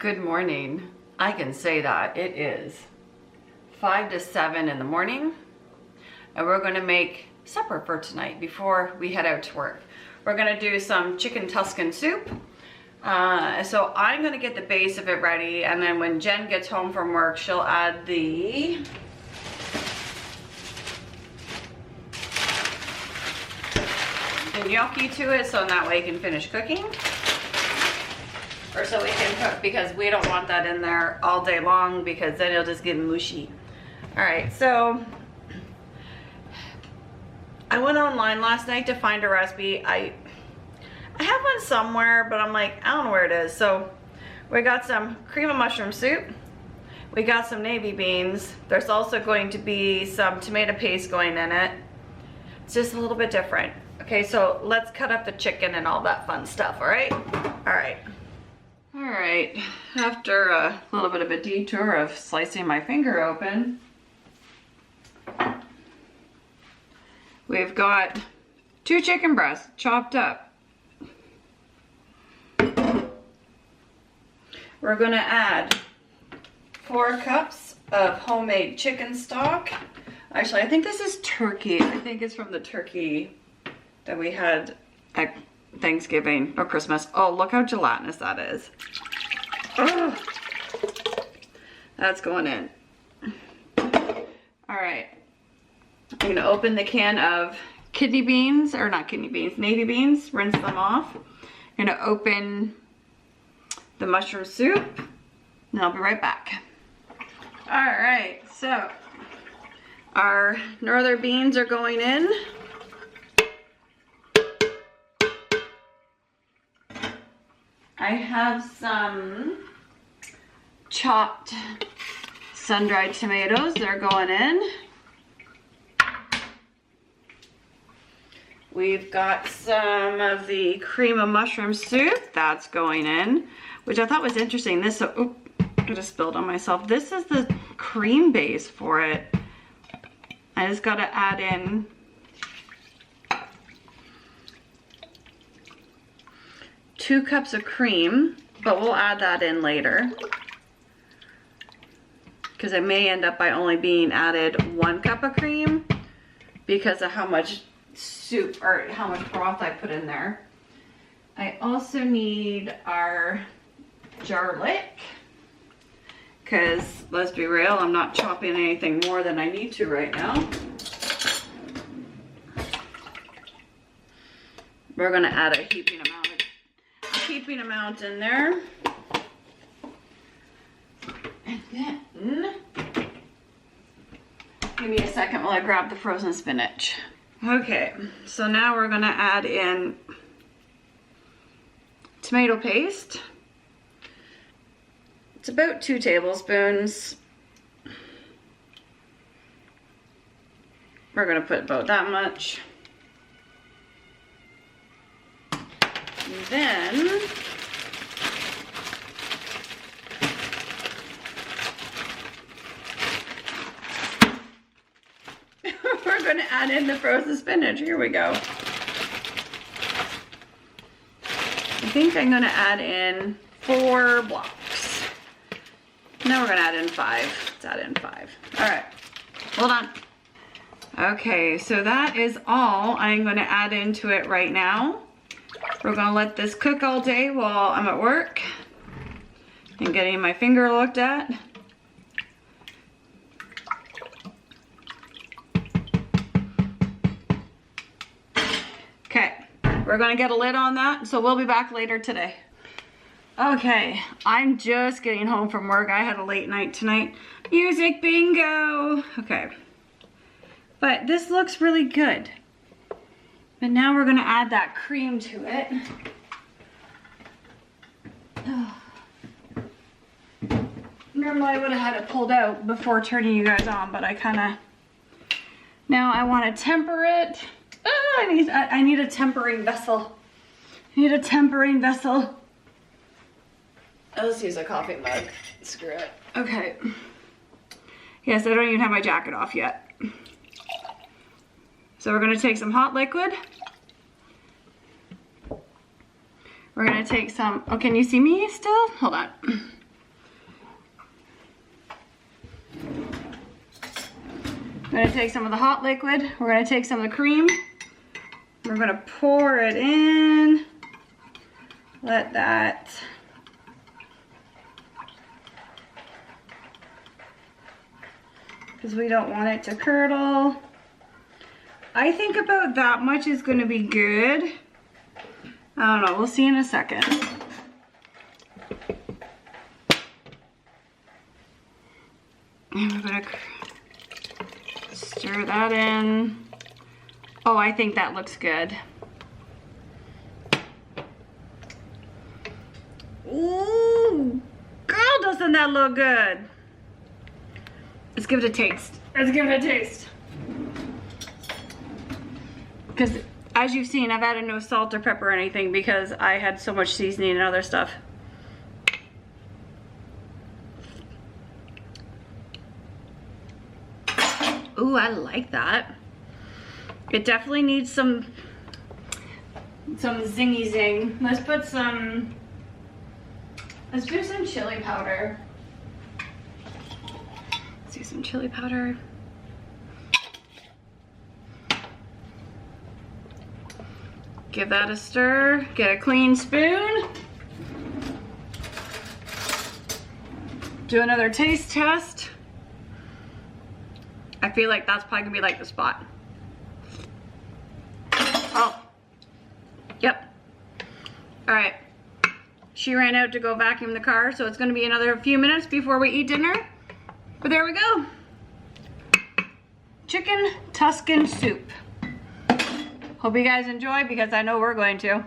Good morning. I can say that. It is 5 to 7 in the morning, and we're going to make supper for tonight before we head out to work. We're going to do some chicken Tuscan soup. So I'm going to get the base of it ready, and then when Jen gets home from work, she'll add the gnocchi to it, so that way it can finish cooking. Or so we can cook, because we don't want that in there all day long, because then it'll just get mushy. All right, so I went online last night to find a recipe. I have one somewhere, but I'm like, I don't know where it is. So we got some cream of mushroom soup. We got some navy beans. There's also going to be some tomato paste going in it. It's just a little bit different. Okay, so let's cut up the chicken and all that fun stuff, all right? All right. All right, after a little bit of a detour of slicing my finger open, we've got 2 chicken breasts chopped up. We're gonna add 4 cups of homemade chicken stock. Actually, I think this is turkey. I think it's from the turkey that we had at Thanksgiving or Christmas. Oh, look how gelatinous that is. Ugh. That's going in. All right. I'm gonna open the can of kidney beans, or not kidney beans, navy beans, rinse them off. I'm gonna open the mushroom soup, and I'll be right back. All right, so our northern beans are going in. I have some chopped sun-dried tomatoes. They're going in. We've got some of the cream of mushroom soup. That's going in, which I thought was interesting. This, oh, I just spilled on myself. This is the cream base for it. I just got to add in two cups of cream, but we'll add that in later, because it may end up by only being added 1 cup of cream because of how much soup or how much broth I put in there. I also need our garlic, because let's be real, I'm not chopping anything more than I need to right now. We're gonna add a heaping amount in there. And then, give me a second while I grab the frozen spinach. Okay, so now we're gonna add in tomato paste. It's about 2 tablespoons. We're gonna put about that much. And then we're going to add in the frozen spinach. Here we go. I think I'm going to add in 4 blocks. Now we're going to add in 5. Let's add in 5. All right, hold on. Okay, so that is all I'm going to add into it right now. We're gonna let this cook all day while I'm at work and getting my finger looked at. Okay, we're gonna get a lid on that, so we'll be back later today. Okay, I'm just getting home from work. I had a late night tonight. Music bingo! Okay, but this looks really good. But now we're gonna add that cream to it. Normally I would have had it pulled out before turning you guys on, but I kinda, now I wanna temper it. Oh, I need a tempering vessel. I need a tempering vessel. Let's use a coffee mug. Screw it. Okay. Yes, I don't even have my jacket off yet. So we're gonna take some hot liquid. We're gonna take some, oh, can you see me still? Hold on. I'm gonna take some of the hot liquid. We're gonna take some of the cream. We're gonna pour it in. Let that because we don't want it to curdle. I think about that much is gonna be good. I don't know, we'll see in a second. And we're gonna stir that in. Oh, I think that looks good. Ooh, girl, doesn't that look good? Let's give it a taste. Let's give it a taste. Because as you've seen, I've added no salt or pepper or anything because I had so much seasoning and other stuff. Ooh, I like that. It definitely needs some zingy zing. Let's do some chili powder. Let's do some chili powder. Give that a stir. Get a clean spoon. Do another taste test. I feel like that's probably gonna be like the spot. Oh, yep. All right, she ran out to go vacuum the car, so it's gonna be another few minutes before we eat dinner. But there we go. Chicken Tuscan soup. Hope you guys enjoy because I know we're going to.